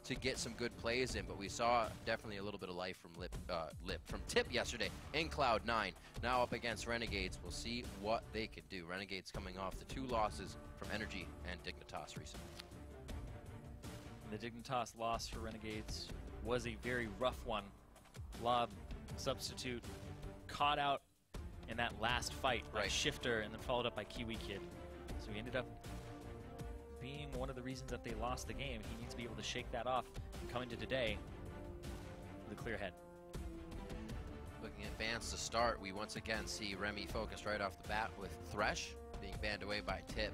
to get some good plays in, but we saw definitely a little bit of life from from Tip yesterday in Cloud9. Now up against Renegades. We'll see what they could do. Renegades coming off the 2 losses from Energy and Dignitas recently. The Dignitas loss for Renegades was a very rough one. Lob, substitute, caught out in that last fight by Shifter and then followed up by Kiwi Kid. So he ended up being one of the reasons that they lost the game. He needs to be able to shake that off and come into today with a clear head. Looking at bans to start, we once again see Remy focused right off the bat with Thresh being banned away by Tip.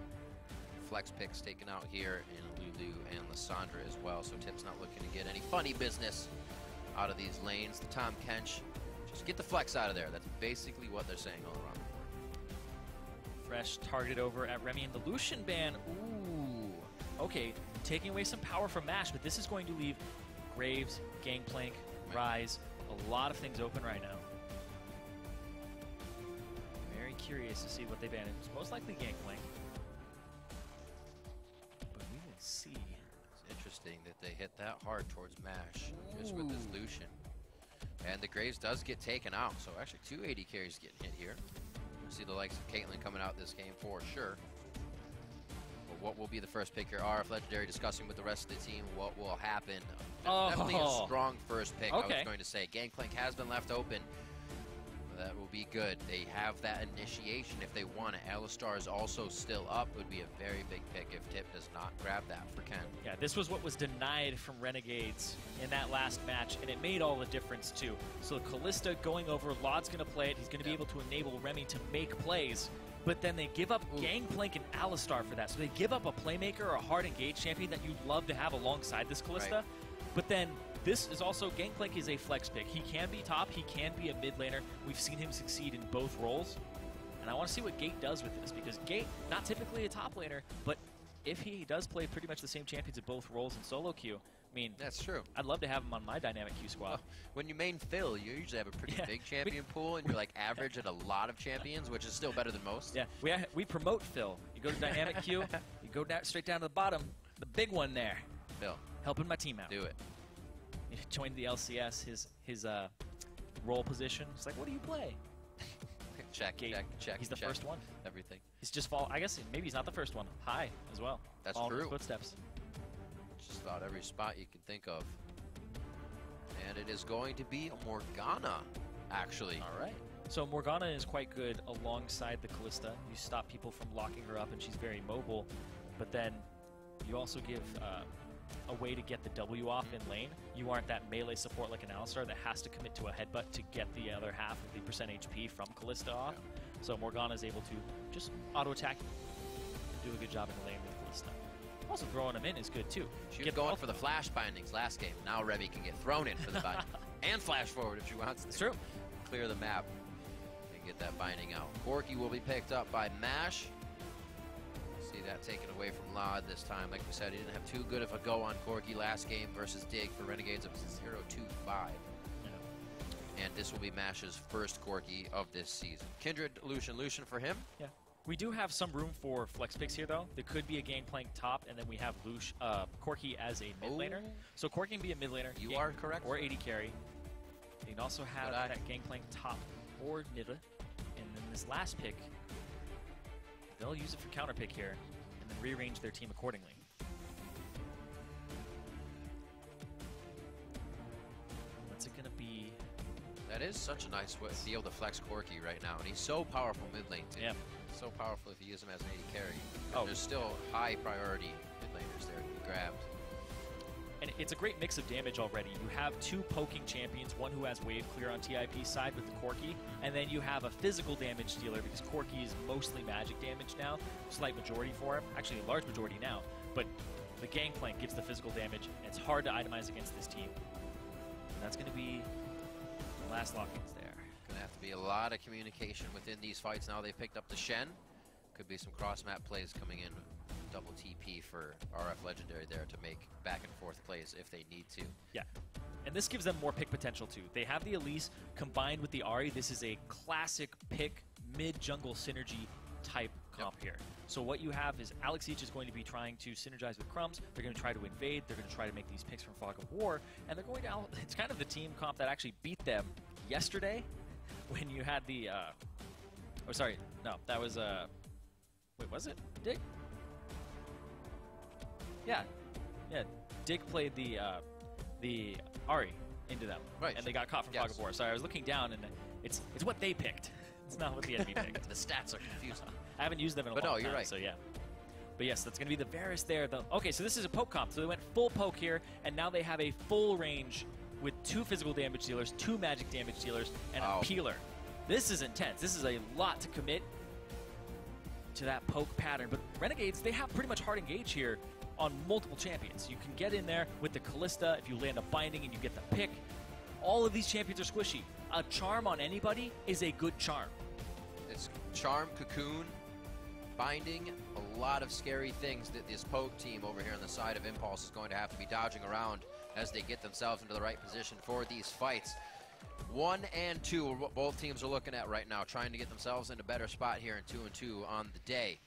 Flex picks taken out here in Lulu and Lissandra as well, so Tip's not looking to get any funny business out of these lanes. The Tom Kench, just get the flex out of there. That's basically what they're saying all around the board. Fresh targeted over at Remy and the Lucian ban. Ooh, okay, taking away some power from MASH, but this is going to leave Graves, Gangplank, Rise, a lot of things open right now. Very curious to see what they ban. It's most likely Gangplank. But we will see. It's interesting that they hit that hard towards MASH just with this Lucian. And the Graves does get taken out, so actually 2 AD carries getting hit here. We'll see the likes of Caitlyn coming out this game for sure. But what will be the first pick here? RF Legendary discussing with the rest of the team what will happen. Definitely a strong first pick, I was going to say. Gangplank has been left open. That will be good. They have that initiation if they want it. Alistar is also still up. It would be a very big pick if Tip does not grab that for Ken. Yeah, this was what was denied from Renegades in that last match, and it made all the difference too. So Kalista going over, Lod's going to play it. He's going to be able to enable Remy to make plays, but then they give up Gangplank and Alistar for that. So they give up a playmaker or a hard engaged champion that you'd love to have alongside this Kalista. But then this is also, Gangplank is a flex pick. He can be top, he can be a mid laner. We've seen him succeed in both roles. And I want to see what Gate does with this, because Gate, not typically a top laner, but if he does play pretty much the same champions in both roles in solo queue, I mean, that's true. I'd love to have him on my dynamic queue squad. Well, when you main Phil, you usually have a pretty big champion pool, and you're like average at a lot of champions, which is still better than most. Yeah, we promote Phil. You go to dynamic queue, you go straight down to the bottom, the big one there. Phil. Helping my team out. Do it. He joined the LCS, his role position. It's like, what do you play? Check. He's the first one. Everything. He's just I guess maybe he's not the first one. High as well. That's Following true. His footsteps. Just about every spot you can think of. And it is going to be a Morgana, actually. All right. So Morgana is quite good alongside the Kalista. You stop people from locking her up, and she's very mobile. But then you also give a way to get the W off in lane. You aren't that melee support like an Alistar that has to commit to a headbutt to get the other half of the percent HP from Kalista off. So Morgana is able to just auto-attack, do a good job in the lane with Kalista. Also throwing him in is good too. She was going for the flash bindings last game. Now Remy can get thrown in for the binding. And flash forward if she wants to. It's true. Clear the map and get that binding out. Corki will be picked up by MASH. See that taken away from Lod this time. Like we said, he didn't have too good of a go on Corki last game versus Dig for Renegades. It was 0-2-5. And this will be MASH's first Corki of this season. Kindred, Lucian for him. Yeah. We do have some room for flex picks here, though. There could be a Gangplank top, and then we have Corki as a mid laner. So Corki can be a mid laner. You are correct. Or AD carry. You can also have that Gangplank top or Nida. And then this last pick, they'll use it for counter pick here, and then rearrange their team accordingly. What's it going to be? That is such a nice way to be able to flex Corki right now, and he's so powerful mid lane too. Yeah. So powerful if you use him as an AD carry. And there's still high priority mid laners there to be grabbed. And it's a great mix of damage already. You have 2 poking champions, one who has wave clear on TIP side with the Corki, and then you have a physical damage dealer because Corki is mostly magic damage now. Slight majority for him, actually a large majority now, but the Gangplank gives the physical damage, and it's hard to itemize against this team. And that's going to be the last lock-ins there. Going to have to be a lot of communication within these fights now. They picked up the Shen. Could be some cross-map plays coming in. Double TP for RF Legendary there to make back and forth plays if they need to. Yeah, and this gives them more pick potential too. They have the Elise combined with the Ahri. This is a classic pick mid-jungle synergy type comp here. So what you have is Alex Each is going to be trying to synergize with Crumbs. They're going to try to invade. They're going to try to make these picks from Fog of War. And they're going to... It's kind of the team comp that actually beat them yesterday when you had the... oh, sorry. No, that was... wait, was it Dig? Yeah. Yeah. Dig played the Ari into them. Right. And they got caught from Fog of War. Sorry, I was looking down, and it's what they picked. It's not what the enemy picked. The stats are confusing. I haven't used them in a long time. But no, you're right. So, yeah. But yes, that's going to be the Varus there. Okay, so this is a poke comp. So they went full poke here, and now they have a full range with 2 physical damage dealers, 2 magic damage dealers, and a peeler. This is intense. This is a lot to commit to that poke pattern. But Renegades, they have pretty much hard engage here on multiple champions. You can get in there with the Callista if you land a binding and you get the pick. All of these champions are squishy. A charm on anybody is a good charm. It's charm, cocoon, binding, a lot of scary things that this poke team over here on the side of Impulse is going to have to be dodging around as they get themselves into the right position for these fights. 1 and 2 are what both teams are looking at right now, trying to get themselves in a better spot here in 2 and 2 on the day.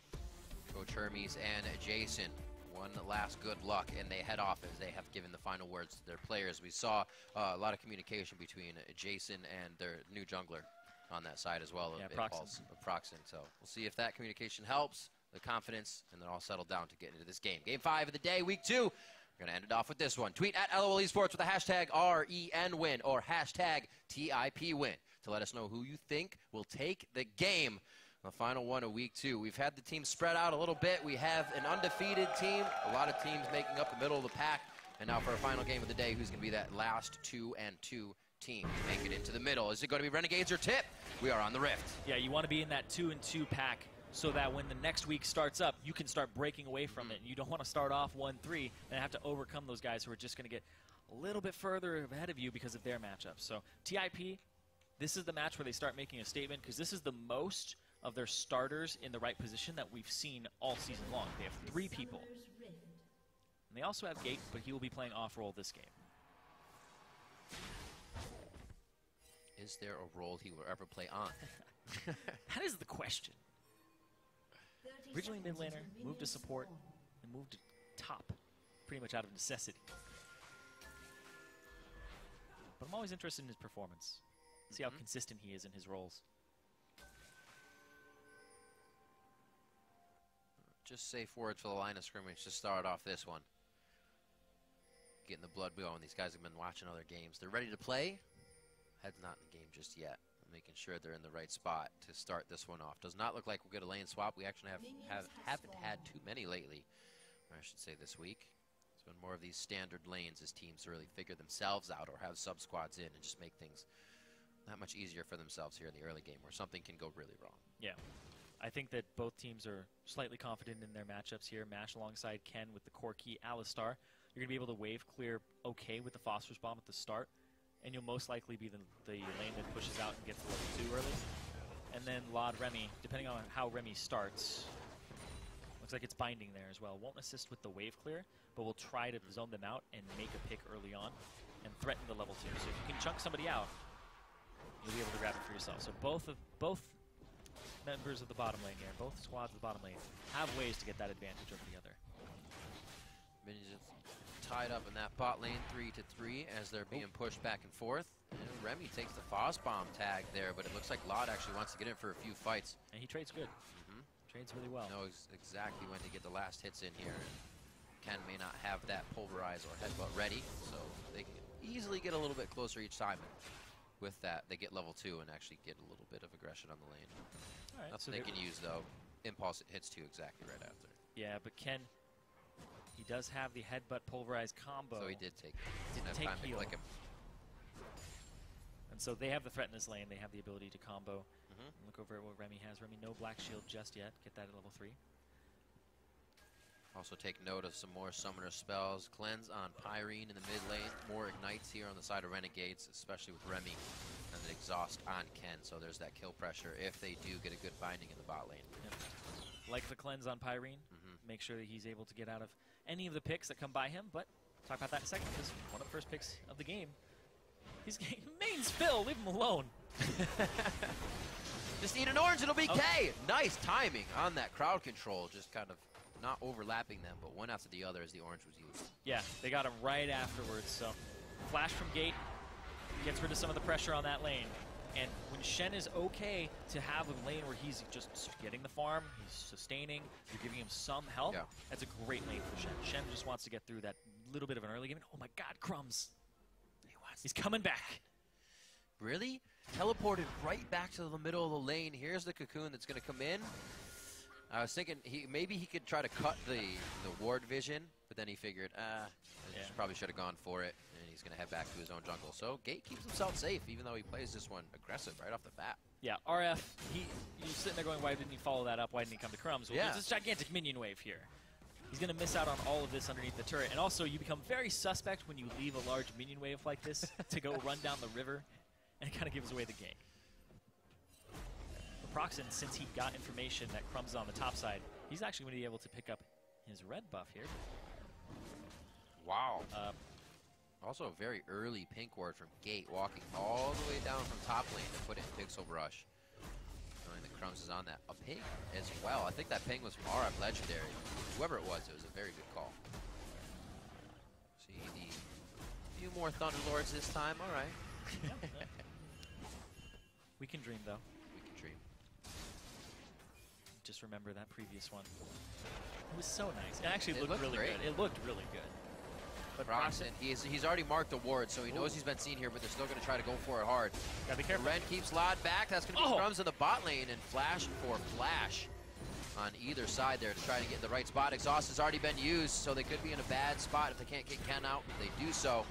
Coach Hermes and Jason, one last good luck, and they head off as they have given the final words to their players. We saw a lot of communication between Jason and their new jungler on that side as well, of Impulse, of Proxen. So we'll see if that communication helps, the confidence, and they're all settled down to get into this game. Game 5 of the day, week 2. We're going to end it off with this one. Tweet at LOL Esports with the hashtag REN win or hashtag TIP win to let us know who you think will take the game. The final one of week 2. We've had the team spread out a little bit. We have an undefeated team, a lot of teams making up the middle of the pack. And now for our final game of the day, who's going to be that last 2 and 2 team to make it into the middle? Is it going to be Renegades or Tip? We are on the Rift. Yeah, you want to be in that 2 and 2 pack so that when the next week starts up, you can start breaking away from it. You don't want to start off 1-3 and have to overcome those guys who are just going to get a little bit further ahead of you because of their matchups. So TIP, this is the match where they start making a statement because this is the most of their starters in the right position that we've seen all season long. They have 3 people. And they also have Gate, but he will be playing off-roll this game. Is there a role he will ever play on? That is the question. Originally mid laner, moved to support, and moved to top, pretty much out of necessity. But I'm always interested in his performance. See how consistent he is in his roles. Just safe words for the line of scrimmage to start off this one. Getting the blood going. These guys have been watching other games. They're ready to play. Head's not in the game just yet. Making sure they're in the right spot to start this one off. Does not look like we'll get a lane swap. We actually haven't had too many lately, or I should say this week. It's been more of these standard lanes as teams really figure themselves out or have sub-squads in and just make things that much easier for themselves here in the early game where something can go really wrong. Yeah. I think that both teams are slightly confident in their matchups here. Mash alongside Ken with the core key Alistar. You're going to be able to wave clear okay with the Phosphorus Bomb at the start. And you'll most likely be the lane that pushes out and gets to level 2 early. And then Lod Remy, depending on how Remy starts, looks like it's binding there as well. Won't assist with the wave clear, but will try to zone them out and make a pick early on and threaten the level 2. So if you can chunk somebody out, you'll be able to grab it for yourself. So both members of the bottom lane here, both squads of the bottom lane, have ways to get that advantage over the other. Minions tied up in that bot lane 3-3 as they're being pushed back and forth. And Remy takes the Phos Bomb tag there, but it looks like Lod actually wants to get in for a few fights. And he trades good. Trades really well. Knows exactly when to get the last hits in here. Ken may not have that pulverize or headbutt ready, so they can easily get a little bit closer each time. With that, they get level 2 and actually get a little bit of aggression on the lane. All right, Nothing they can use, though. Impulse hits 2 exactly right after. Yeah, but Ken, he does have the headbutt pulverize combo. So he did take it. Didn't have time to click him. And so they have the threat in this lane. They have the ability to combo. Look over at what Remy has. Remy, no black shield just yet. Get that at level 3. Also take note of some more summoner spells. Cleanse on Pyrene in the mid lane. More ignites here on the side of Renegades, especially with Remy. And then exhaust on Ken. So there's that kill pressure if they do get a good binding in the bot lane. Yep. Like the cleanse on Pyrene. Make sure that he's able to get out of any of the picks that come by him. But talk about that in a second, because one of the first picks of the game, he's mains Phil. Leave him alone. Just eat an orange, it'll be K. Nice timing on that crowd control. Just kind of not overlapping them, but one after the other as the orange was used. Yeah, they got him right afterwards. So flash from Gate gets rid of some of the pressure on that lane. And when Shen is okay to have a lane where he's just getting the farm, he's sustaining, you're giving him some help, that's a great lane for Shen. Shen just wants to get through that little bit of an early game. Oh my god, Crumbs. He's coming back. Really? Teleported right back to the middle of the lane. Here's the cocoon that's going to come in. I was thinking maybe he could try to cut the ward vision, but then he figured, probably should have gone for it, and he's going to head back to his own jungle. So Gate keeps himself safe, even though he plays this one aggressive right off the bat. Yeah, RF, you're sitting there going, why didn't he follow that up? Why didn't he come to Crumbs? Well, there's this gigantic minion wave here. He's going to miss out on all of this underneath the turret. And also, you become very suspect when you leave a large minion wave like this to go run down the river, and it kind of gives away the game. Proxen, since he got information that Crumbs is on the top side, he's actually going to be able to pick up his red buff here. Wow. Also a very early pink ward from Gate, walking all the way down from top lane to put it in Pixel Brush. Knowing that Crumbs is on that. A ping as well. I think that ping was from RF Legendary. Whoever it was a very good call. See the few more Thunderlords this time. All right. We can dream, though. We can dream. Just remember that previous one. It was so nice. It actually looked really good. It looked really good. But Proxen, he's already marked the ward, so he knows he's been seen here, but they're still going to try to go for it hard. Gotta be careful. Ren keeps Lod back. That's going to be Crumbs in the bot lane, and Flash for Flash on either side there to try to get in the right spot. Exhaust has already been used, so they could be in a bad spot if they can't get Ken out. They do so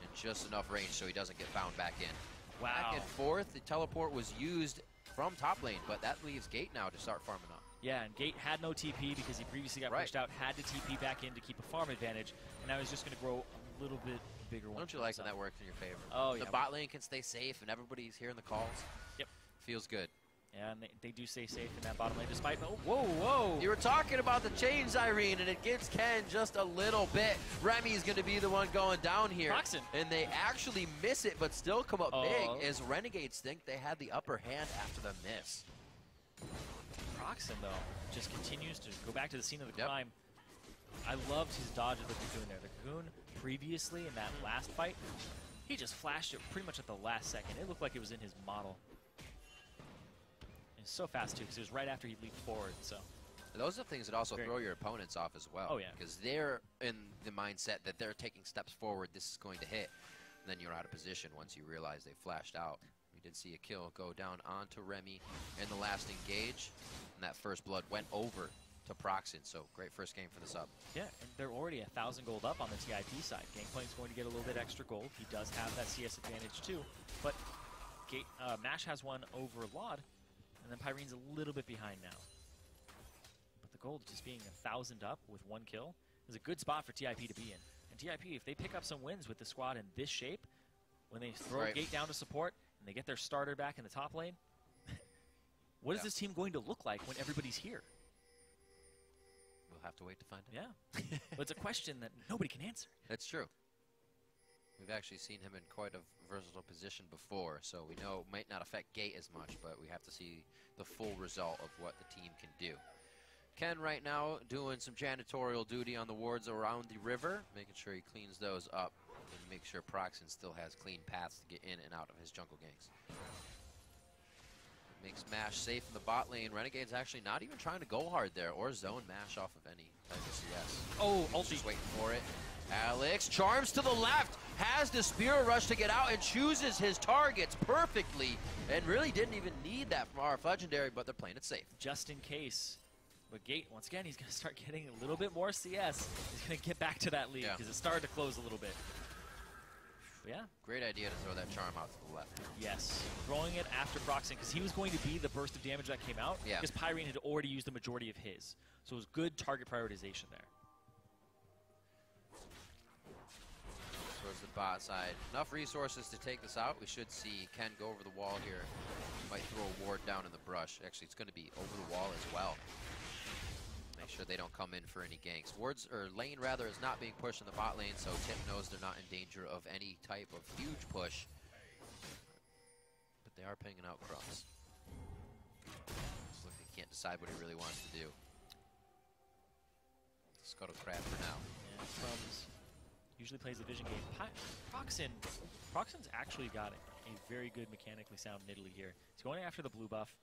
in just enough range so he doesn't get found back in. Wow. Back and forth, the teleport was used from top lane, but that leaves Gate now to start farming up. Yeah, and Gate had no TP because he previously got pushed out, had to TP back in to keep a farm advantage, and now he's just going to grow a little bit bigger one. Don't you like when that works in your favor? Oh, yeah. The bot lane can stay safe and everybody's hearing the calls. Yep. Feels good. Yeah, and they do stay safe in that bottom lane despite... Oh, whoa! You were talking about the chains, Irene, and it gives Ken just a little bit. Remy's going to be the one going down here. Proxen. And they actually miss it, but still come up big as Renegades think they had the upper hand after the miss. Proxen, though, just continues to go back to the scene of the crime. I loved his dodge of the Cocoon there. The Cocoon, previously in that last fight, he just flashed it pretty much at the last second. It looked like it was in his model. It's so fast, too, because it was right after he leaped forward, so. Those are things that also throw your opponents off as well. Oh, yeah. Because they're in the mindset that they're taking steps forward, this is going to hit. And then you're out of position once you realize they flashed out. We did see a kill go down onto Remy in the last engage. And that first blood went over to Proxen, so great first game for the sub. Yeah, and they're already 1,000 gold up on the TIP side. Gangplank's going to get a little bit extra gold. He does have that CS advantage too, but Mash has one over Laud, and then Pyrene's a little bit behind now. But the gold just being 1,000 up with one kill is a good spot for TIP to be in. And TIP, if they pick up some wins with the squad in this shape, when they throw Gate down to support, and they get their starter back in the top lane, what is this team going to look like when everybody's here? We'll have to wait to find out. Yeah. But it's a question that nobody can answer. That's true. We've actually seen him in quite a versatile position before, so we know it might not affect Gate as much, but we have to see the full result of what the team can do. Ken right now doing some janitorial duty on the wards around the river, making sure he cleans those up and make sure Proxen still has clean paths to get in and out of his jungle ganks. Makes Mash safe in the bot lane. Renegade's actually not even trying to go hard there or zone Mash off of any type of CS. Oh, ulti. Just waiting for it. Alex charms to the left, has the Spear Rush to get out and chooses his targets perfectly and really didn't even need that from RF Legendary, but they're playing it safe. Just in case. But Gate, once again, he's going to start getting a little bit more CS. He's going to get back to that lead because it started to close a little bit. Yeah. Great idea to throw that charm out to the left. Yes. Throwing it after Proxen, because he was going to be the burst of damage that came out. Yeah. Because Pyrene had already used the majority of his. So it was good target prioritization there. Towards the bot side. Enough resources to take this out. We should see Ken go over the wall here. Might throw a ward down in the brush. Actually, it's going to be over the wall as well. Make sure they don't come in for any ganks. Wards, or lane rather, is not being pushed in the bot lane, so Tip knows they're not in danger of any type of huge push. But they are pinging out Crumbs. can't decide what he really wants to do. Scuttle Crab for now. And Crumbs usually plays the vision game. Proxon's actually got a very good mechanically sound Nidalee here. He's going after the blue buff,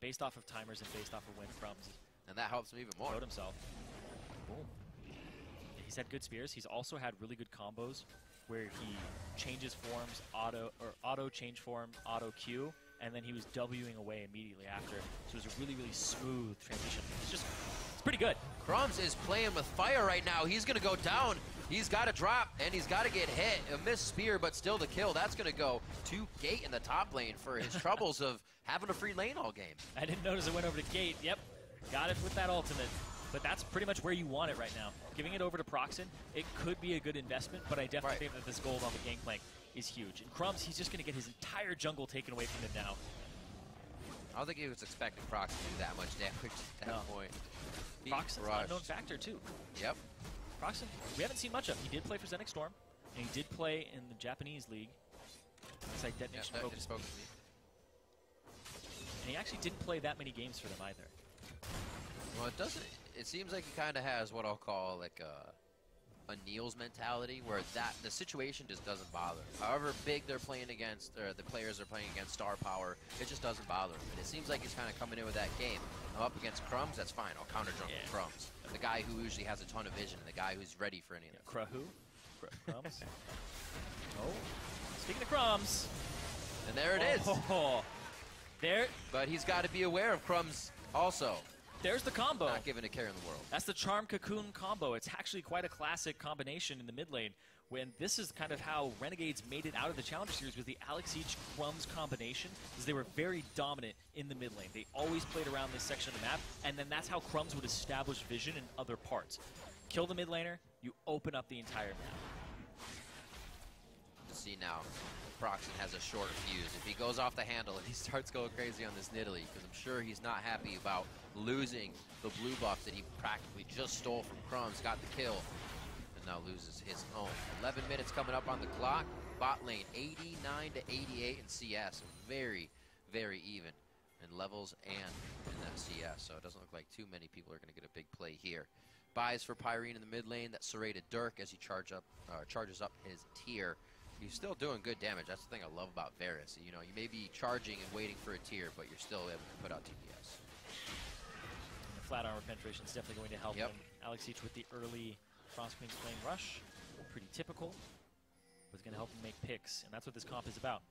based off of timers and based off of when Crumbs. And that helps him even more. Showed himself. Boom. He's had good spears. He's also had really good combos where he changes forms, auto change form, auto Q, and then he was Wing away immediately after. So it was a really, really smooth transition. It's pretty good. Crumbs is playing with fire right now. He's going to go down. He's got to drop, and he's got to get hit. A missed spear, but still the kill. That's going to go to Gate in the top lane for his troubles of having a free lane all game. I didn't notice it went over to Gate. Yep, got it with that ultimate. But that's pretty much where you want it right now. Giving it over to Proxon, it could be a good investment, but I definitely think that this gold on the gangplank is huge. And Crumbs, he's just going to get his entire jungle taken away from him now. I don't think he was expecting Proxon to do that much damage at that point. Proxon's an unknown factor, too. Yep. Proxon, we haven't seen much of. He did play for Zenix Storm, and he did play in the Japanese league. Looks like Detonation Focus. And he actually didn't play that many games for them either. Well, it doesn't. It seems like he kind of has what I'll call like a Niels mentality, where the situation just doesn't bother him. However big they're playing against, or the players are playing against star power, it just doesn't bother him. And it seems like he's kind of coming in with that game. I'm up against Crumbs, that's fine. I'll counter jump with Crumbs. The guy who usually has a ton of vision, the guy who's ready for anything. Crumbs. Oh, speaking of Crumbs. And there it is. There. But he's got to be aware of Crumbs also. There's the combo. Not giving a care in the world. That's the Charm Cocoon combo. It's actually quite a classic combination in the mid lane. When this is kind of how Renegades made it out of the Challenger Series with the Alex Each Crumbs combination, is they were very dominant in the mid lane. They always played around this section of the map, and then that's how Crumbs would establish vision in other parts. Kill the mid laner, you open up the entire map. See now, Proxon has a shorter fuse. If he goes off the handle and he starts going crazy on this Nidalee, because I'm sure he's not happy about losing the blue buff that he practically just stole from Crumbs, got the kill, and now loses his own. 11 minutes coming up on the clock. Bot lane 89 to 88 in CS. Very, very even in levels and in that CS. So it doesn't look like too many people are going to get a big play here. Buys for Pyrene in the mid lane. That serrated Dirk as he charges up his tier. He's still doing good damage. That's the thing I love about Varus. You know, you may be charging and waiting for a tier, but you're still able to put out DPS. The flat armor penetration is definitely going to help him. Alex Each with the early Frost Queen's Flame rush. Pretty typical, but it's going to help him make picks, and that's what this comp is about.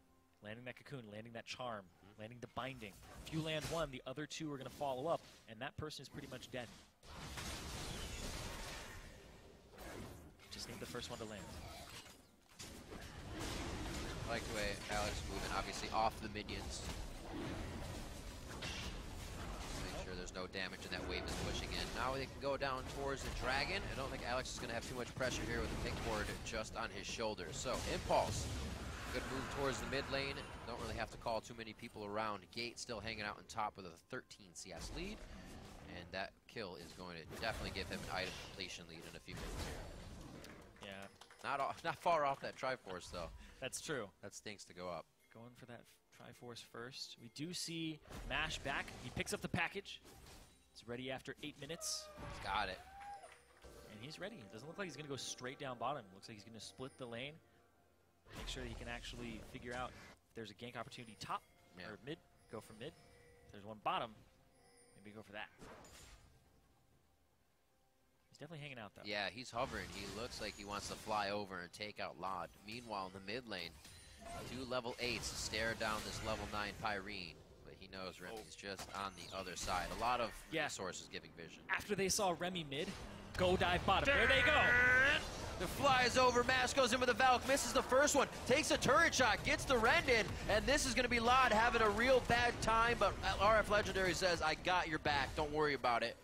Landing that cocoon, landing that charm, landing the binding. If you land one, the other two are going to follow up, and that person is pretty much dead. Just need the first one to land. I like the way Alex is moving, obviously off the minions. Make sure there's no damage and that wave is pushing in. Now they can go down towards the dragon. I don't think Alex is going to have too much pressure here with the pick board just on his shoulders. So Impulse, good move towards the mid lane. Don't really have to call too many people around. Gate still hanging out on top with a 13 CS lead. And that kill is going to definitely give him an item completion lead in a few minutes here. Yeah. Not far off that Triforce though. That's true. That stinks to go up. Going for that Triforce first. We do see Mash back. He picks up the package. It's ready after 8 minutes. He's got it. And he's ready. It doesn't look like he's going to go straight down bottom. Looks like he's going to split the lane. Make sure he can actually figure out if there's a gank opportunity top or mid. Go for mid. If there's one bottom, maybe go for that. Definitely hanging out, though. Yeah, he's hovering. He looks like he wants to fly over and take out Lod. Meanwhile, in the mid lane, 2 level 8s stare down this level 9 Pyrene. But he knows Remy's just on the other side. A lot of resources giving vision. After they saw Remy mid, go dive bottom. There they go. The flies over. Mash goes in with a Valk. Misses the first one. Takes a turret shot. Gets the Ren in. And this is going to be Lod having a real bad time. But RF Legendary says, I got your back. Don't worry about it.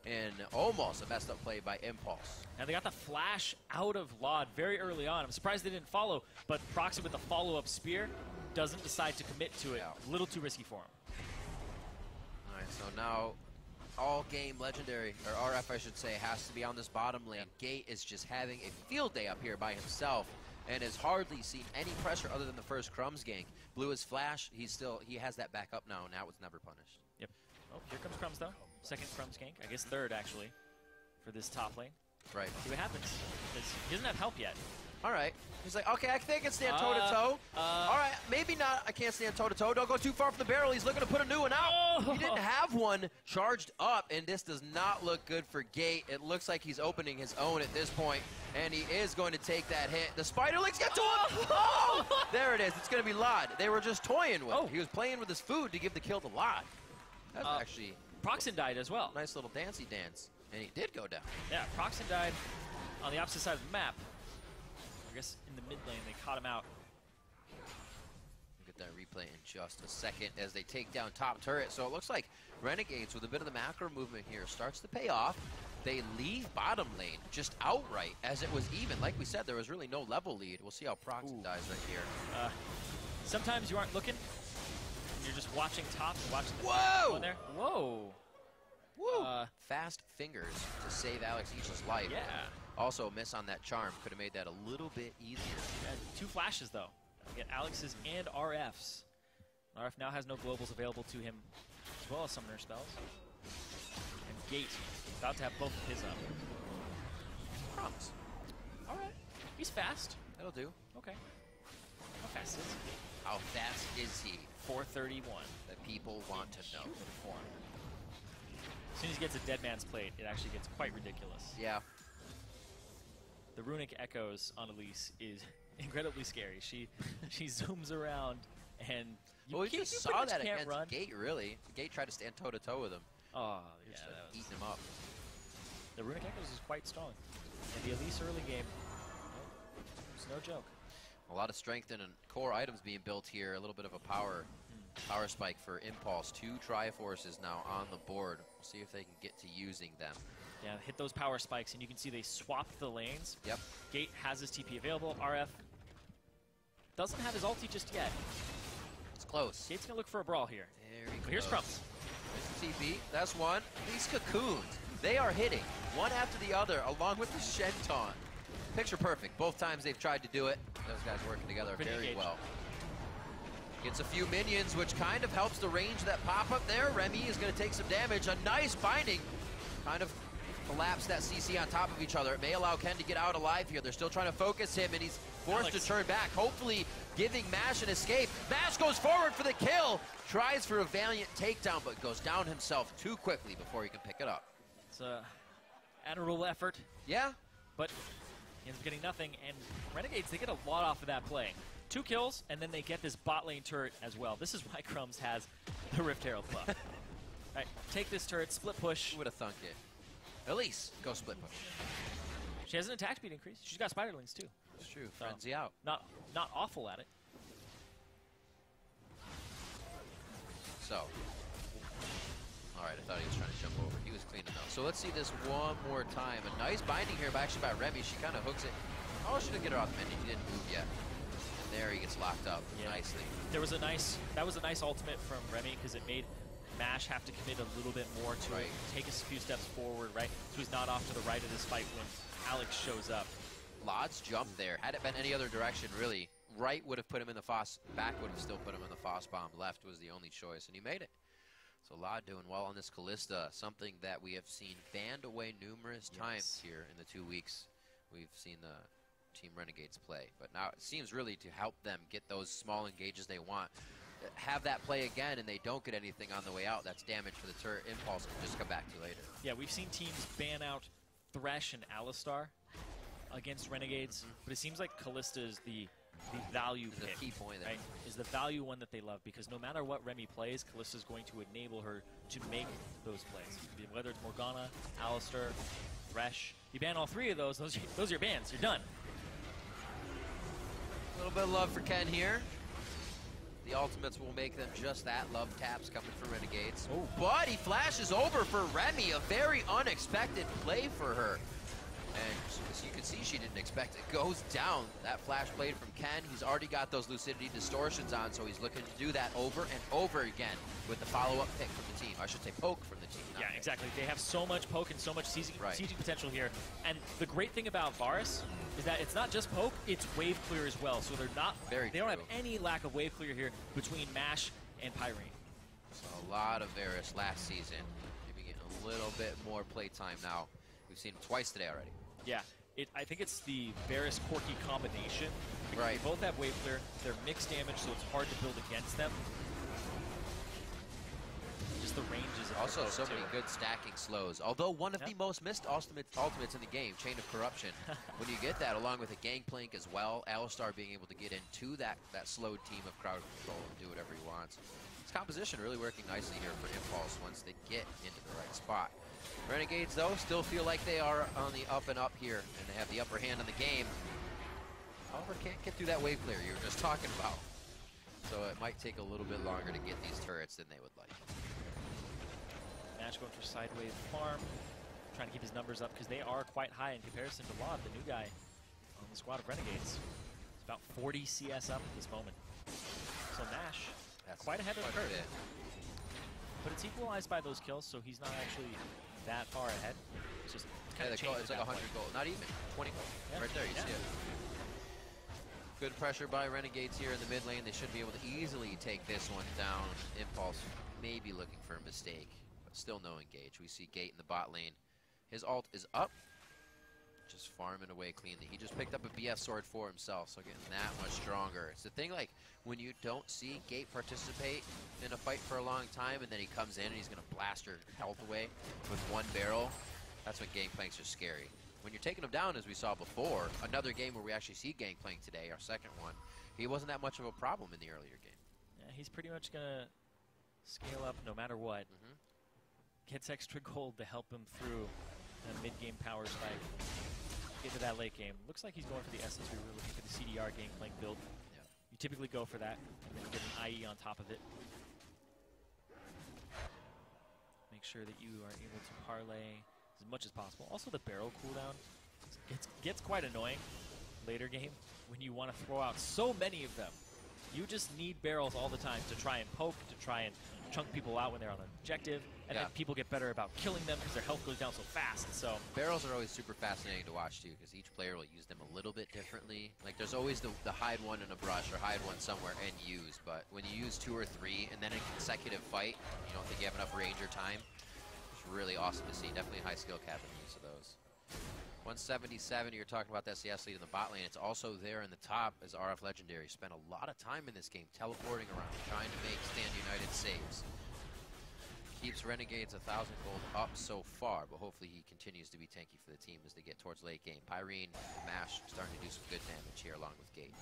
And almost a messed up play by Impulse. And they got the flash out of Lod very early on. I'm surprised they didn't follow, but Proxy with the follow-up spear doesn't decide to commit to it. A little too risky for him. All right, so now all game Legendary, or RF I should say, has to be on this bottom lane. Gate is just having a field day up here by himself and has hardly seen any pressure other than the first Crumbs gank. Blue is flash. He has that back up now, and that was never punished. Yep. Oh, here comes Crumbs, though. Second Crumbs gank. I guess third, actually, for this top lane. Right. See what happens. He doesn't have help yet. All right. He's like, okay, I think I can stand toe-to-toe. All right, maybe not. I can't stand toe-to-toe. Don't go too far from the barrel. He's looking to put a new one out. Oh. He didn't have one charged up, and this does not look good for Gate. It looks like he's opening his own at this point, and he is going to take that hit. The Spiderlings get to him. Oh! There it is. It's going to be Lod. They were just toying with him. He was playing with his food to give the kill to Lod. That's actually... Proxen died as well. Nice little dancey dance, and he did go down. Yeah, Proxen died on the opposite side of the map. I guess in the mid lane, they caught him out. We'll get that replay in just a second as they take down top turret. So it looks like Renegades, with a bit of the macro movement here, starts to pay off. They leave bottom lane just outright as it was even. Like we said, there was really no level lead. We'll see how Proxen dies right here. Sometimes you aren't looking. You're just watching top and watching the Whoa! there. Whoa! Woo! Fast fingers to save Alex Each's life. Yeah. Also, a miss on that charm could have made that a little bit easier. Yeah, 2 flashes, though. We get Alex's and RF's. RF now has no globals available to him, as well as summoner spells. And Gate about to have both of his up. Crumbs. All right. He's fast. That'll do. Okay. How fast is he? How fast is he? 431. That people want to know. As soon as he gets a dead man's plate, it actually gets quite ridiculous. Yeah. The runic echoes on Elise is incredibly scary. She zooms around and we just saw that against run. Gate, really. Gate tried to stand toe-to-toe with him. Oh, yeah, Just that was... eating him up. The runic echoes is quite strong. And the Elise early game, it's no joke. A lot of strength and core items being built here. A little bit of a power spike for Impulse. 2 Triforces now on the board. We'll see if they can get to using them. Yeah, hit those power spikes, and you can see they swapped the lanes. Yep. Gate has his TP available. RF doesn't have his ulti just yet. It's close. Gate's going to look for a brawl here. Very close. Here's Crumbs. There's the TP. That's one. These cocoons, they are hitting one after the other, along with the Shen taunt. Picture perfect. Both times they've tried to do it. Those guys working together very well. Gets a few minions, which kind of helps the range that pop up there. Remy is going to take some damage. A nice binding. Kind of collapse that CC on top of each other. It may allow Ken to get out alive here. They're still trying to focus him, and he's forced to turn back, hopefully giving Mash an escape. Mash goes forward for the kill. Tries for a valiant takedown, but goes down himself too quickly before he can pick it up. It's a admirable effort. Yeah. But he ends up getting nothing, and Renegades, they get a lot off of that play. 2 kills, and then they get this bot lane turret as well. This is why Crumbs has the Rift Herald buff. All right, take this turret, split push. Who would have thunk it? Elise, go split push. She has an attack speed increase. She's got Spiderlings too. It's true. So, Frenzy out. Not awful at it. So, all right, I thought he was trying to jump over. He was cleaning though. So let's see this one more time. A nice binding here, but actually by Remy. She kind of hooks it. Oh, she didn't get her off the minion. He didn't move yet. And there he gets locked up nicely. That was a nice ultimate from Remy because it made Mash have to commit a little bit more to it, take a few steps forward, right? So he's not off to the right of this fight when Alex shows up. Lod's jump there. Had it been any other direction, really, right would have put him in the Foss, back would have still put him in the Foss bomb. Left was the only choice, and he made it. So Lod doing well on this Callista, something that we have seen banned away numerous times here in the 2 weeks we've seen the Team Renegades play. But now it seems really to help them get those small engages they want. Have that play again, and they don't get anything on the way out. That's damage for the turret. Impulse can just come back to later. Yeah, we've seen teams ban out Thresh and Alistar against Renegades, but it seems like Callista is the value pick. The key point there. Right? Is the value one that they love, because no matter what Remy plays, Callista is going to enable her to make those plays. Whether it's Morgana, Alistar, Thresh. You ban all 3 of those are your bans. You're done. A little bit of love for Ken here. The ultimates will make them just that. Love taps coming from Renegades. Oh, but he flashes over for Remy. A very unexpected play for her. And as you can see, she didn't expect it. Goes down. That flash blade from Ken. He's already got those Lucidity distortions on, so he's looking to do that over and over again with the follow-up pick from the team. I should say poke from the team. Yeah, exactly. They have so much poke and so much sieging potential here. And the great thing about Varus is that it's not just poke, it's wave clear as well. So they don't have any lack of wave clear here between Mash and Pyrene. So a lot of Varus last season. Maybe getting a little bit more play time now. We've seen him twice today already. Yeah, I think it's the Varus Corki combination. Right. They both have wave clear. They're mixed damage, so it's hard to build against them. Just the ranges of also so too. many good stacking slows. Although one of the most missed ultimates in the game, Chain of Corruption. When you get that along with a Gangplank as well, Alistar being able to get into that slowed team of crowd control and do whatever he wants. His composition really working nicely here for Impulse once they get into the right spot. Renegades, though, still feel like they are on the up and up here, and they have the upper hand in the game. However, can't get through that wave clear you were just talking about. So it might take a little bit longer to get these turrets than they would like. Nash going for sidewave farm, trying to keep his numbers up because they are quite high in comparison to Lod, the new guy on the squad of Renegades. It's about 40 CS up at this moment. So Nash, That's quite ahead of the curve. Bit. But it's equalized by those kills, so he's not actually that far ahead. It's just kind of It's like 100 gold, not even 20 gold. Yeah. Right there, you see it. Good pressure by Renegades here in the mid lane. They should be able to easily take this one down. Impulse maybe looking for a mistake, but still no engage. We see Gate in the bot lane. His ult is up. Just farming away cleanly. He just picked up a BF sword for himself, so getting that much stronger. It's the thing, like, when you don't see Gate participate in a fight for a long time, and then he comes in and he's going to blast your health away with one barrel, that's when Gangplanks are scary. When you're taking him down, as we saw before, another game where we actually see Gangplank today, our second one, he wasn't that much of a problem in the earlier game. Yeah, he's pretty much going to scale up no matter what. Gets extra gold to help him through a mid-game power spike. Get to that late game. Looks like he's going for the essence. We were looking for the CDR Gangplank build. Yep. You typically go for that, and then you get an IE on top of it. Make sure that you are able to parlay as much as possible. Also, the barrel cooldown gets quite annoying later game when you want to throw out so many of them. You just need barrels all the time to try and poke, to try and chunk people out when they're on an objective, and then people get better about killing them because their health goes down so fast. So barrels are always super fascinating to watch too, because each player will use them a little bit differently. Like there's always the hide one in a brush or hide one somewhere and use, but when you use 2 or 3 and then in consecutive fight, you don't think you have enough range or time. It's really awesome to see. Definitely high skill cap in use of those. 177, you're talking about the SES lead in the bot lane. It's also there in the top as RF Legendary. Spent a lot of time in this game teleporting around, trying to make Stand United saves. Keeps Renegades 1,000 gold up so far, but hopefully he continues to be tanky for the team as they get towards late game. Pyrene, Mash starting to do some good damage here along with Gate.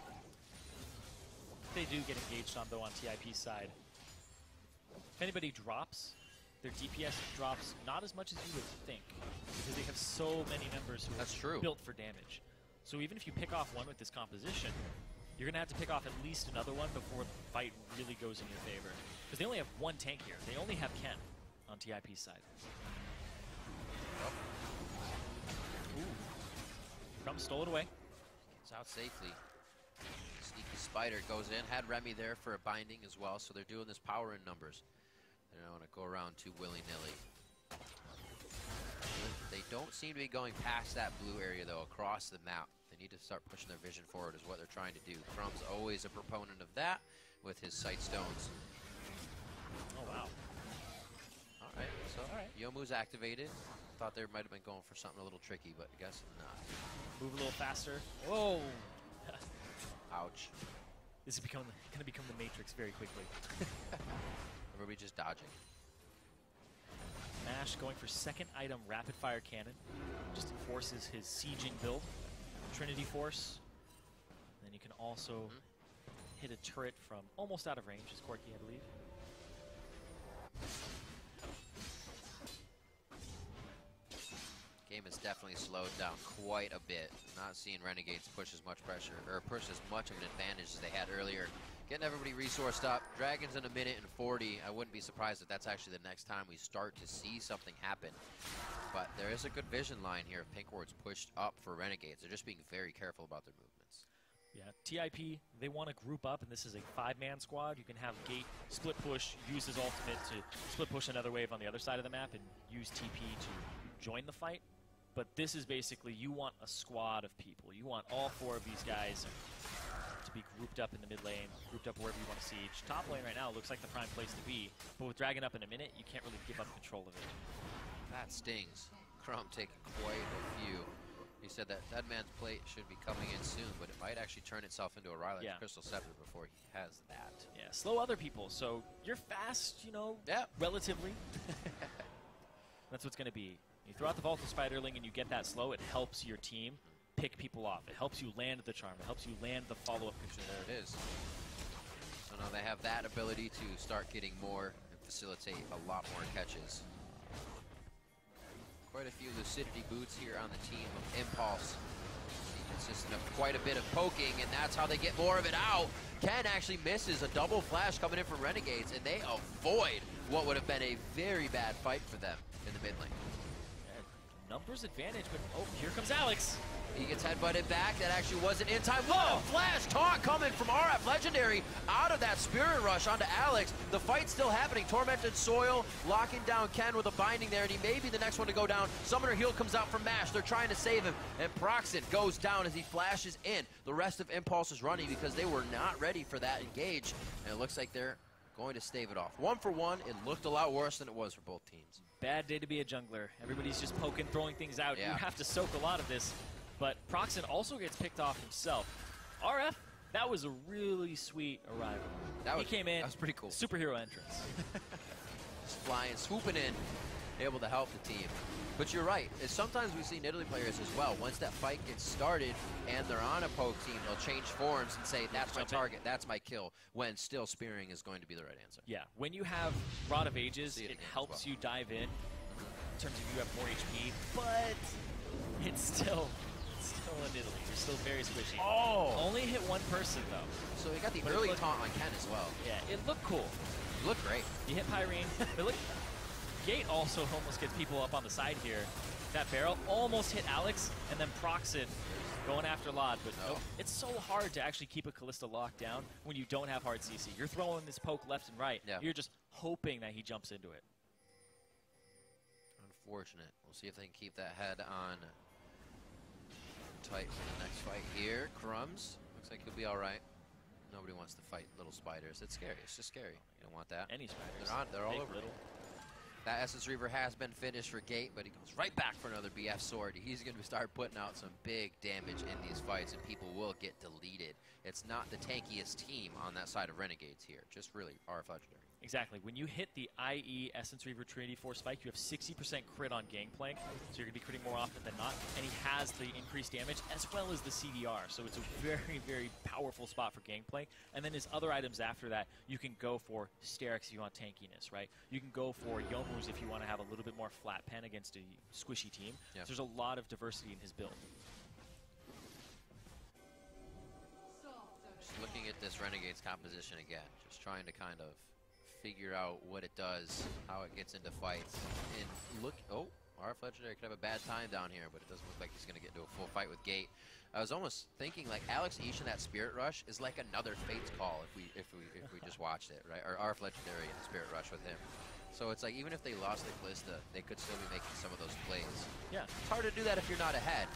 They do get engaged on, though, on TIP's side. If anybody drops, their DPS drops not as much as you would think, because they have so many members who are built for damage. So even if you pick off one with this composition, you're going to have to pick off at least another one before the fight really goes in your favor. Because they only have one tank here. They only have Ken on TIP's side. Ooh. Crumb stole it away. Gets out safely. Sneaky Spider goes in. Had Remy there for a binding as well, so they're doing this power in numbers. They don't want to go around too willy-nilly. They don't seem to be going past that blue area, though, across the map. They need to start pushing their vision forward is what they're trying to do. Crumb's always a proponent of that with his sight stones. Oh, wow. All right, so Youmuu's activated. Thought they might have been going for something a little tricky, but I guess not. Move a little faster. Whoa! Ouch. This is going to become the Matrix very quickly. Everybody just dodging. Mash going for second item, rapid fire cannon. Just enforces his sieging build. Trinity Force. And then you can also hit a turret from almost out of range, is Corki, I believe. Game has definitely slowed down quite a bit. Not seeing Renegades push as much pressure, or push as much of an advantage as they had earlier. Getting everybody resourced up. Dragons in 1:40. I wouldn't be surprised if that's actually the next time we start to see something happen. But there is a good vision line here. Pink Ward's pushed up for Renegades. They're just being very careful about their movements. Yeah, TIP, they want to group up, and this is a 5-man squad. You can have Gate split push, use his ultimate to split push another wave on the other side of the map, and use TP to join the fight. But this is basically, you want a squad of people. You want all 4 of these guys to be grouped up in the mid lane, grouped up wherever you want to siege. Top lane right now looks like the prime place to be, but with Dragon up in a minute, you can't really give up control of it. That stings. Crumb taking quite a few. He said that that man's plate should be coming in soon, but it might actually turn itself into a Riley Crystal Scepter before he has that. Yeah, slow other people, so you're fast, you know, relatively. That's what's going to be. You throw out the Vault of Spiderling and you get that slow, it helps your team pick people off. It helps you land the charm. It helps you land the follow-up control. There it is. So now they have that ability to start getting more and facilitate a lot more catches. Quite a few Lucidity boots here on the team of Impulse. Consistent of quite a bit of poking, and that's how they get more of it out. Ken actually misses a double flash coming in from Renegades, and they avoid what would have been a very bad fight for them in the mid lane. Numbers advantage, but oh, here comes Alex. He gets headbutted back. That actually wasn't in time. What a flash taunt coming from RF Legendary out of that Spirit Rush onto Alex. The fight's still happening. Tormented Soil locking down Ken with a binding there, and he may be the next one to go down. Summoner Heal comes out from MASH. They're trying to save him, and Proxen goes down as he flashes in. The rest of Impulse is running because they were not ready for that engage, and it looks like they're going to stave it off. 1 for 1. It looked a lot worse than it was for both teams. Bad day to be a jungler. Everybody's just poking, throwing things out. Yeah. You have to soak a lot of this. But Proxen also gets picked off himself. RF, that was a really sweet arrival. He came in. That was pretty cool. Superhero entrance. Just flying, swooping in, able to help the team. But you're right. Sometimes we see Nidalee players as well. Once that fight gets started and they're on a poke team, they'll change forms and say, that's my target, that's my kill, when still spearing is going to be the right answer. Yeah, when you have Rod of Ages, it helps you dive in terms of you have more HP, but it's still a Nidalee. You're still very squishy. Oh! Only hit one person, though. So he got the early taunt on Ken as well. Yeah, it looked cool. It looked great. You hit Pyrene. But look, Gate also almost gets people up on the side here. That barrel almost hit Alex, and then Proxen going after Lod, but nope. It's so hard to actually keep a Callista locked down when you don't have hard CC. You're throwing this poke left and right. Yeah. You're just hoping that he jumps into it. Unfortunate. We'll see if they can keep that head on tight for the next fight here. Crumbs. Looks like he'll be all right. Nobody wants to fight little spiders. It's scary. It's just scary. You don't want that. Any spiders. They're all big, over. Little. That Essence Reaver has been finished for Gate, but he goes right back for another BF sword. He's going to start putting out some big damage in these fights, and people will get deleted. It's not the tankiest team on that side of Renegades here. Just really RF Legendary. Exactly. When you hit the IE Essence Reaver Trinity Force spike, you have 60% crit on Gangplank, so you're going to be critting more often than not, and he has the increased damage as well as the CDR, so it's a very, very powerful spot for Gangplank. And then his other items after that, you can go for Sterix if you want tankiness, right? You can go for Youmu's if you want to have a little bit more flat pen against a squishy team. Yeah. So there's a lot of diversity in his build. Just looking at this Renegades composition again, just trying to kind of figure out what it does, how it gets into fights. And look, RF Legendary could have a bad time down here, but it doesn't look like he's going to get into a full fight with Gate. I was almost thinking like Alex Each in that Spirit Rush is like another Fates call if we just watched it, right? Or RF Legendary in the Spirit Rush with him. So it's like even if they lost the Callista, they could still be making some of those plays. Yeah. It's hard to do that if you're not ahead.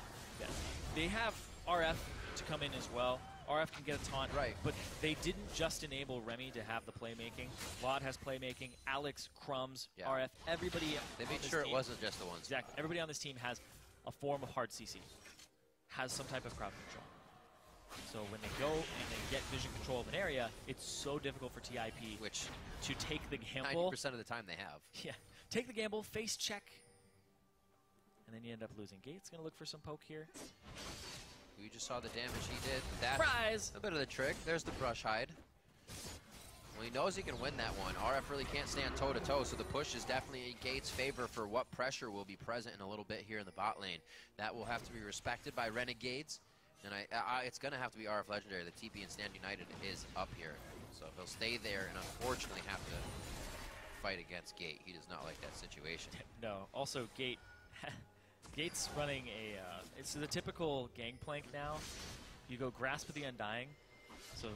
Yeah. They have RF to come in as well. RF can get a taunt, right? But they didn't just enable Remy to have the playmaking. Lod has playmaking. Alex, Crumbs, RF, everybody. They made sure it wasn't just the ones. Exactly. Everybody on this team has a form of hard CC, has some type of crowd control. So when they go and they get vision control of an area, it's so difficult for TIP to take the gamble. 90% of the time they have. Yeah, take the gamble, face check, and then you end up losing. Gate's gonna look for some poke here. We just saw the damage he did. That's Surprise! a bit of the trick. There's the brush hide. Well, he knows he can win that one. RF really can't stand toe-to-toe, so the push is definitely in Gate's favor for what pressure will be present in a little bit here in the bot lane. That will have to be respected by Renegades, and it's going to have to be RF Legendary. The TP and Stand United is up here, so he'll stay there and unfortunately have to fight against Gate. He does not like that situation. No, also Gate... Gate's running a, it's the typical Gangplank now. You go Grasp of the Undying, so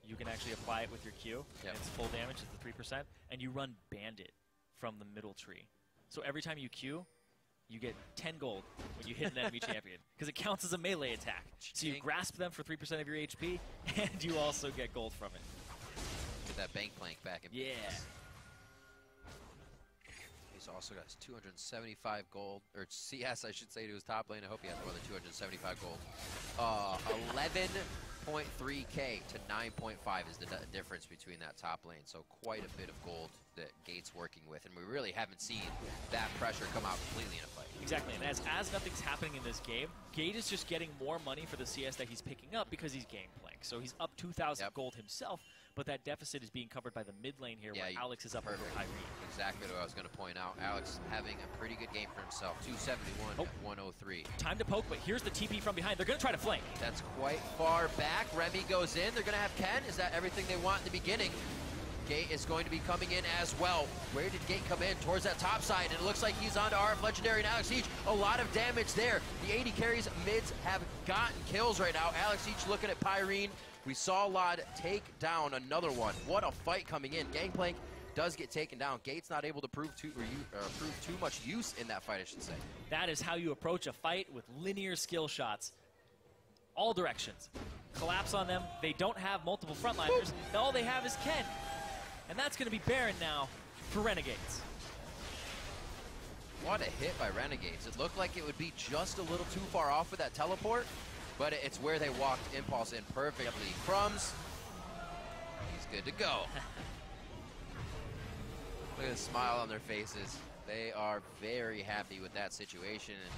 you can actually apply it with your Q, and it's full damage at the 3%, and you run Bandit from the middle tree. So every time you Q, you get 10 gold when you hit an enemy champion, because it counts as a melee attack. So you grasp them for 3% of your HP, and you also get gold from it. Get that bank plank back in Yeah. business. He's also got 275 gold, or CS, I should say, to his top lane. I hope he has more than 275 gold. 11.3k to 9.5 is the difference between that top lane. So quite a bit of gold that Gate's working with, and we really haven't seen that pressure come out completely in a fight. Exactly, and as nothing's happening in this game, Gate is just getting more money for the CS that he's picking up because he's gangplank. So he's up 2,000 gold himself, but that deficit is being covered by the mid lane here, where Alex is up over Irene. Exactly what I was going to point out. Alex having a pretty good game for himself. 271 at 103. Time to poke, but here's the TP from behind. They're going to try to flank. That's quite far back. Remy goes in. They're going to have Ken. Is that everything they want in the beginning? Gate is going to be coming in as well. Where did Gate come in? Towards that top side, and it looks like he's on to RF Legendary and Alex Each. A lot of damage there. The 80 carries mids have gotten kills right now. Alex Each looking at Pyrene. We saw Lod take down another one. What a fight coming in. Gangplank does get taken down. Gate's not able to prove too much use in that fight, I should say. That is how you approach a fight with linear skill shots. All directions. Collapse on them. They don't have multiple frontliners. All they have is Ken. And that's going to be Baron now for Renegades. What a hit by Renegades. It looked like it would be just a little too far off with that teleport, but it's where they walked Impulse in perfectly. Crumbs, he's good to go. Look at the smile on their faces. They are very happy with that situation, and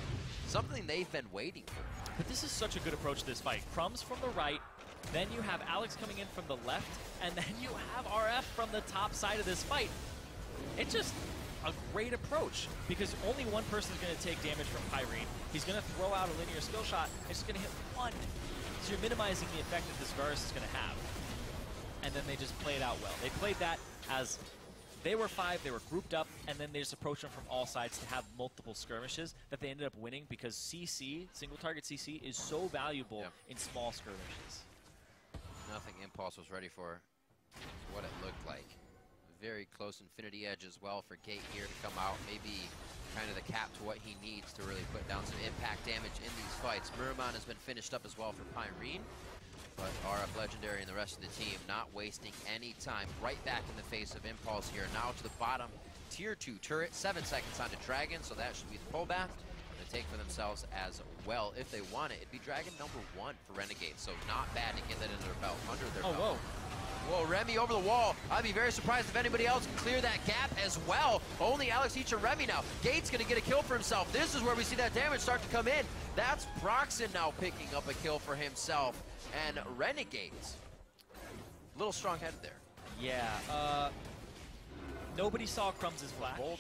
something they've been waiting for. But this is such a good approach to this fight. Crumbs from the right, then you have Alex coming in from the left, and then you have RF from the top side of this fight. It's just a great approach, because only one person is going to take damage from Pyrene. He's going to throw out a linear skill shot, and it's going to hit one. So you're minimizing the effect that this Varus is going to have. And then they just played out well. They played that as they were 5, they were grouped up, and then they just approached them from all sides to have multiple skirmishes that they ended up winning, because CC, single target CC, is so valuable in small skirmishes. Nothing Impulse was ready for what it looked like. Very close Infinity Edge as well for Gate here to come out. Maybe kind of the cap to what he needs to really put down some impact damage in these fights. Muramon has been finished up as well for Pyrene. But RF Legendary and the rest of the team not wasting any time. Right back in the face of Impulse here. Now to the bottom tier 2 turret. 7 seconds onto Dragon, so that should be the pullback. And they take for themselves as well. If they want it, it'd be Dragon number 1 for Renegade. So not bad to get that into their belt, under their belt. Whoa. Whoa, Remy over the wall. I'd be very surprised if anybody else can clear that gap as well. Only Alex Each and Remy now. Gate's going to get a kill for himself. This is where we see that damage start to come in. That's Proxen now picking up a kill for himself. And Renegades, a little strong-headed there. Yeah, nobody saw Crumbs' flash. I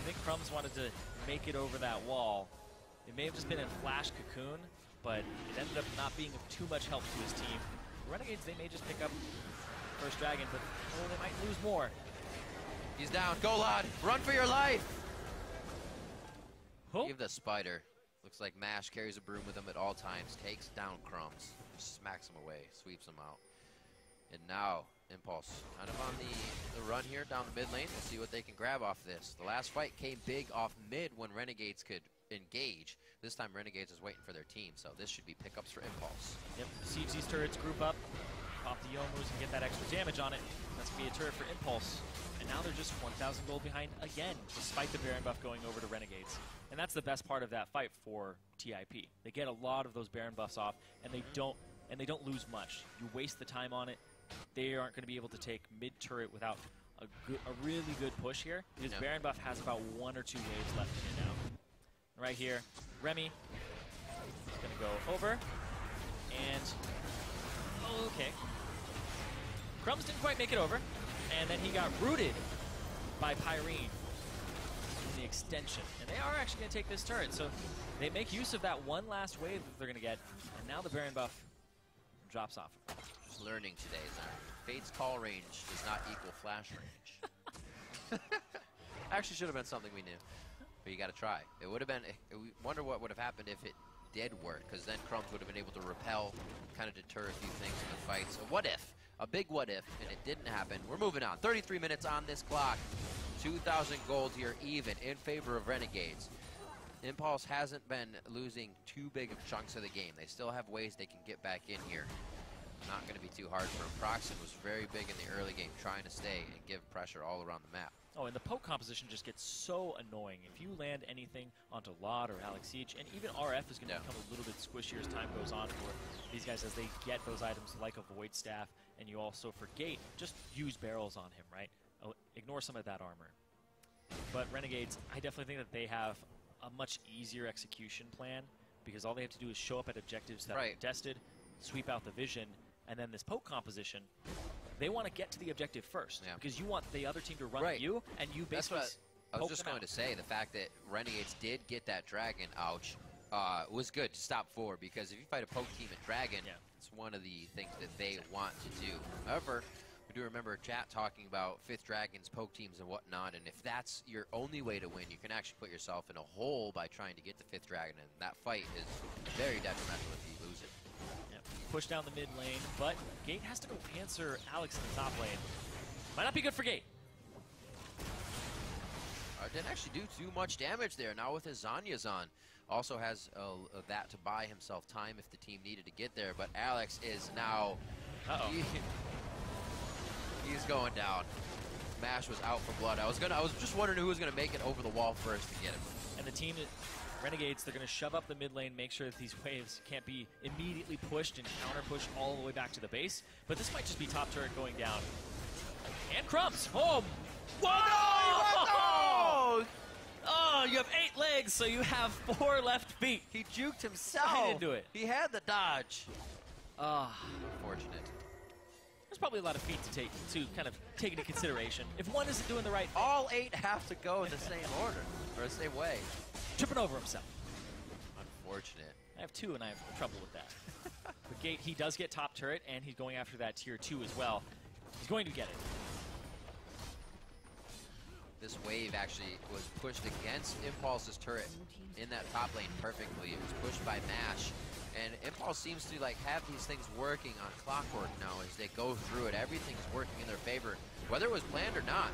think Crumbs wanted to make it over that wall. It may have just been a flash cocoon, but it ended up not being of too much help to his team. Renegades, they may just pick up first Dragon, but they might lose more. He's down. Go, Lod. Run for your life. Oh. Give the spider. Looks like Mash carries a broom with him at all times. Takes down Crumbs. Smacks him away. Sweeps him out. And now, Impulse kind of on the run here down the mid lane. We'll see what they can grab off this. The last fight came big off mid when Renegades could engage. This time Renegades is waiting for their team, so this should be pickups for Impulse. Yep, siege these turrets, group up, pop the Yomus and get that extra damage on it. That's going to be a turret for Impulse. And now they're just 1,000 gold behind again, despite the Baron buff going over to Renegades. And that's the best part of that fight for TIP. They get a lot of those Baron buffs off, and they don't lose much. You waste the time on it. They aren't going to be able to take mid-turret without a really good push here, because Baron buff has about 1 or 2 waves left in it now. Right here, Remy is going to go over, and okay. Crumbs didn't quite make it over, and then he got rooted by Pyrene in the extension. And they are actually going to take this turret, so they make use of that one last wave that they're going to get, and now the Baron buff drops off. Just learning today, Fate's call range does not equal flash range. Actually should have been something we knew, but you got to try. It would have been, we wonder what would have happened if it did work, because then Crumbs would have been able to repel, kind of deter a few things in the fight. So what if? A big what if, and it didn't happen. We're moving on. 33 minutes on this clock. 2,000 gold here even in favor of Renegades. Impulse hasn't been losing too big of chunks of the game. They still have ways they can get back in here. Not going to be too hard for him. Proxen was very big in the early game, trying to stay and give pressure all around the map. Oh, and the poke composition just gets so annoying. If you land anything onto Lod or Alex Siege, and even RF is going to become a little bit squishier as time goes on for these guys as they get those items like a Void Staff, and you also, for Gate, just use barrels on him, right? Oh, ignore some of that armor. But Renegades, I definitely think that they have a much easier execution plan, because all they have to do is show up at objectives that are contested, sweep out the vision, and then this poke composition, they want to get to the objective first, because you want the other team to run at you, and you basically I was just going to say, the fact that Renegades did get that dragon, was good to stop for, because if you fight a poke team at dragon, it's one of the things that they want to do. However, we do remember chat talking about 5th dragons, poke teams, and whatnot, and if that's your only way to win, you can actually put yourself in a hole by trying to get the 5th dragon, and that fight is very detrimental if you lose it. Push down the mid lane, but Gate has to go answer Alex in the top lane. Might not be good for Gate. Didn't actually do too much damage there. Now with his Zanya's on, also has that to buy himself time if the team needed to get there. But Alex is now, he's going down. Mash was out for blood. I was just wondering who was gonna make it over the wall first to get him. And the team, Renegades, they're going to shove up the mid lane, make sure that these waves can't be immediately pushed and counter pushed all the way back to the base. But this might just be top turret going down. And Crumbs! Oh! Whoa! Oh, you have 8 legs, so you have 4 left feet. He juked himself. He didn't do it. He had the dodge. Unfortunate. There's probably a lot of feet to kind of take into consideration. If one isn't doing the right thing. All 8 have to go in the same order, or the same way. Tripping over himself. Unfortunate. I have 2, and I have trouble with that. But Gate, he does get top turret, and he's going after that tier 2 as well. He's going to get it. This wave actually was pushed against Impulse's turret in that top lane perfectly. It was pushed by Mash. And Impulse seems to have these things working on clockwork now as they go through it. Everything's working in their favor, whether it was planned or not.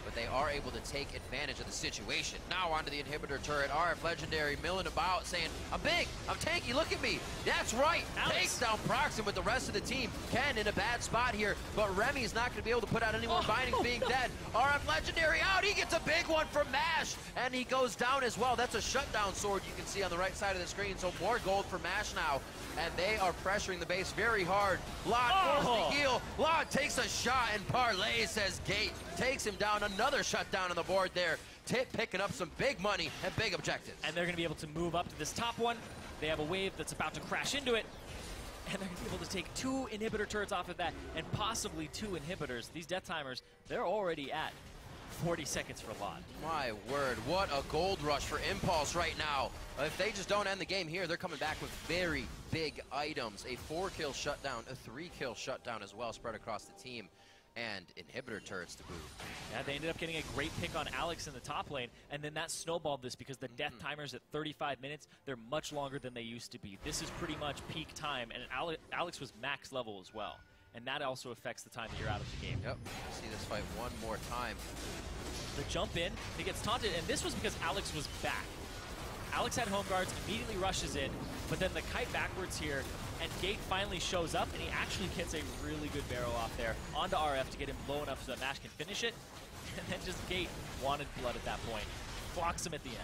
But they are able to take advantage of the situation. Now onto the inhibitor turret. RF Legendary milling about saying, I'm big, I'm tanky, look at me. That's right. Alex takes down Proxen with the rest of the team. Ken in a bad spot here, but Remy's not going to be able to put out any more bindings being dead. RF Legendary out. He gets a big one from Mash, and he goes down as well. That's a shutdown sword you can see on the right side of the screen. So more gold for Mash now. And they are pressuring the base very hard. Lod forced to heal. Lod takes a shot, and Parlay says Gate takes him down. Another shutdown on the board there. Tit picking up some big money and big objectives. And they're going to be able to move up to this top one. They have a wave that's about to crash into it. And they're going to be able to take 2 inhibitor turrets off of that, and possibly 2 inhibitors. These death timers, they're already at 40 seconds for Lod. My word, what a gold rush for Impulse right now. If they just don't end the game here, they're coming back with very big items. A 4-kill shutdown, a 3-kill shutdown as well spread across the team, and inhibitor turrets to boot. Yeah, they ended up getting a great pick on Alex in the top lane, and then that snowballed this because the death timers at 35 minutes, they're much longer than they used to be. This is pretty much peak time, and Alex was max level as well. And that also affects the time that you're out of the game. Yep, see this fight one more time. The jump in, he gets taunted, and this was because Alex was back. Alex had home guards, immediately rushes in, but then the kite backwards here, and Gate finally shows up, and he actually gets a really good barrel off there onto RF to get him low enough so that Mash can finish it. And then just Gate wanted blood at that point. Blocks him at the end.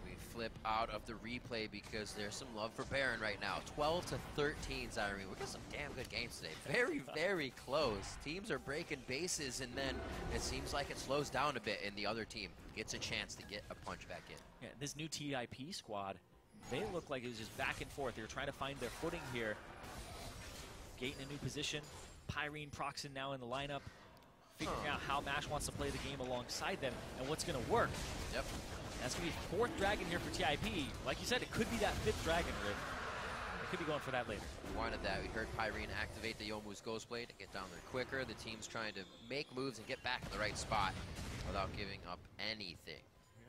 We flip out of the replay because there's some love for Baron right now. 12 to 13, Zyrene. We got some damn good games today. Very, very close. Teams are breaking bases, and then it seems like it slows down a bit, and the other team gets a chance to get a punch back in. Yeah, this new TIP squad, they look like it was just back and forth. They were trying to find their footing here. Gate in a new position. Pyrene, Proxen now in the lineup. Figuring out how Mash wants to play the game alongside them and what's going to work. Yep. That's going to be 4th dragon here for TIP. Like you said, it could be that 5th dragon, Riv. They could be going for that later. We wanted that. We heard Pyrene activate the Youmuu's Ghostblade to get down there quicker. The team's trying to make moves and get back in the right spot without giving up anything.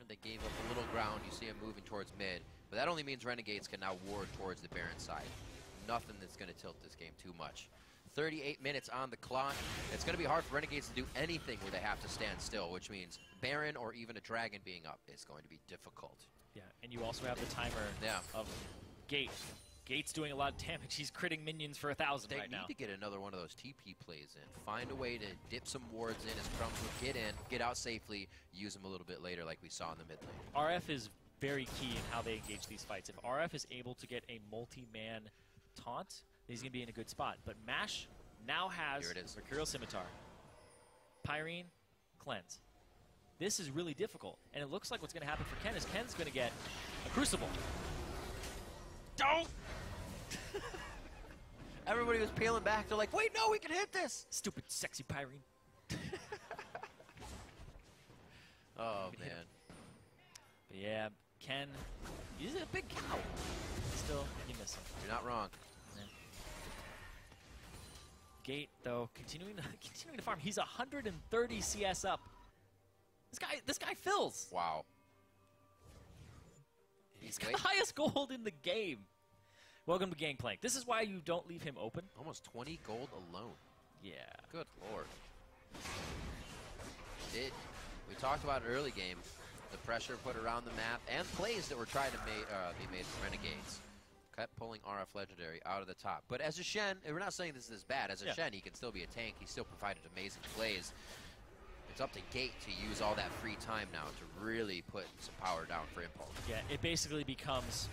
They gave up a little ground. You see them moving towards mid. But that only means Renegades can now ward towards the Baron side. Nothing that's going to tilt this game too much. 38 minutes on the clock. It's going to be hard for Renegades to do anything where they have to stand still, which means Baron or even a Dragon being up is going to be difficult. Yeah, and you also have the timer of Gate. Gate's doing a lot of damage. He's critting minions for 1,000 right now. They need to get another one of those TP plays in. Find a way to dip some wards in as Crumbs would get in, get out safely, use them a little bit later like we saw in the mid lane. RF is very key in how they engage these fights. If RF is able to get a multi-man taunt, he's going to be in a good spot. But MASH now has Mercurial Scimitar, Pyrene, Cleanse. This is really difficult. And it looks like what's going to happen for Ken is Ken's going to get a Crucible. Don't! Everybody was peeling back. They're like, wait, no, we can hit this. Stupid, sexy Pyrene. Oh, man. But yeah, Ken, he's a big cow. Still, you miss him. You're not wrong. Yeah. Gate, though, continuing to farm. He's 130 CS up. This guy fills. Wow. He's got the highest gold in the game. Welcome to Gangplank. This is why you don't leave him open. Almost 20 gold alone. Yeah. Good lord. We talked about early game, the pressure put around the map, and plays that were trying to be made from Renegades. Kept pulling RF Legendary out of the top. But as a Shen, and we're not saying this is bad, as a Shen, he can still be a tank. He still provided amazing plays. It's up to Gate to use all that free time now to really put some power down for Impulse. Yeah, it basically becomes,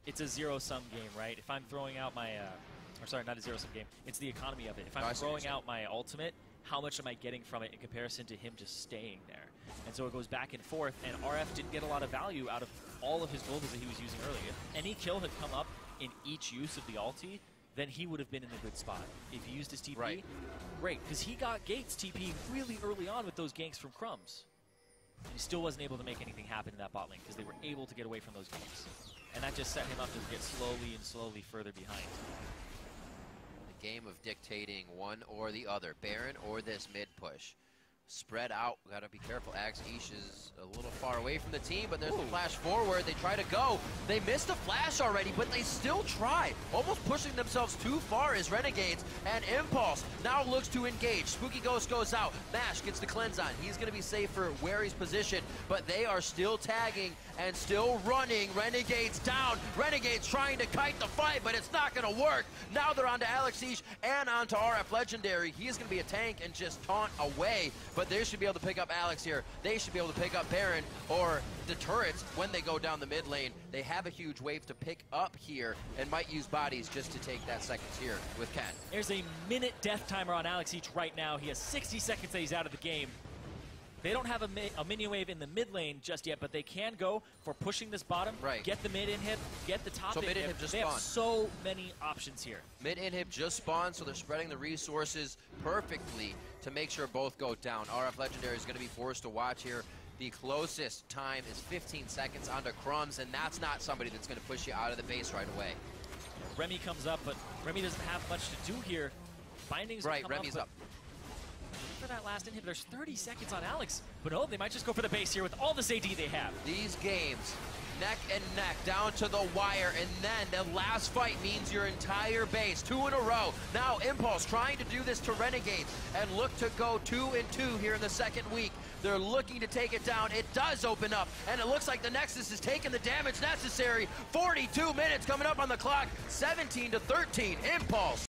it's a zero-sum game, right? If I'm throwing out my, or sorry, not a zero-sum game, it's the economy of it. If I'm throwing out my ultimate, how much am I getting from it in comparison to him just staying there? And so it goes back and forth, and RF didn't get a lot of value out of all of his builders that he was using earlier. If any kill had come up in each use of the ulti, then he would have been in a good spot. If he used his TP, great, because he got Gates TP really early on with those ganks from Crumbs. And he still wasn't able to make anything happen in that bot lane because they were able to get away from those ganks. And that just set him up to get slowly and slowly further behind. The game of dictating one or the other, Baron or this mid push. Spread out, gotta be careful. Axe-ish is a little far away from the team, but there's the flash forward. They try to go. They missed the flash already, but they still try. Almost pushing themselves too far as Renegades, and Impulse now looks to engage. Spooky Ghost goes out. MASH gets the cleanse on. He's gonna be safe for where he's positioned, but they are still tagging and still running. Renegades down. Renegades trying to kite the fight, but it's not gonna work. Now they're onto Alex-ish and onto RF Legendary. He is gonna be a tank and just taunt away. But they should be able to pick up Alex here. They should be able to pick up Baron or the turrets when they go down the mid lane. They have a huge wave to pick up here and might use bodies just to take that second tier with Ken. There's a minute death timer on Alex-ish right now. He has 60 seconds that he's out of the game. They don't have a minion wave in the mid lane just yet, but they can go for pushing this bottom, get the mid inhib, get the top inhib. Just they have so many options here. Mid inhib just spawned, so they're spreading the resources perfectly to make sure both go down. RF Legendary is going to be forced to watch here. The closest time is 15 seconds onto Crumbs, and that's not somebody that's going to push you out of the base right away. Remy comes up, but Remy doesn't have much to do here. Binding's Remy's up. For that last inhib, there's 30 seconds on Alex, but oh, they might just go for the base here with all this AD they have. These games, neck and neck, down to the wire, and then the last fight means your entire base, 2 in a row. Now Impulse trying to do this to Renegades and look to go 2-2 here in the second week. They're looking to take it down. It does open up, and it looks like the Nexus is taking the damage necessary. 42 minutes coming up on the clock, 17-13. Impulse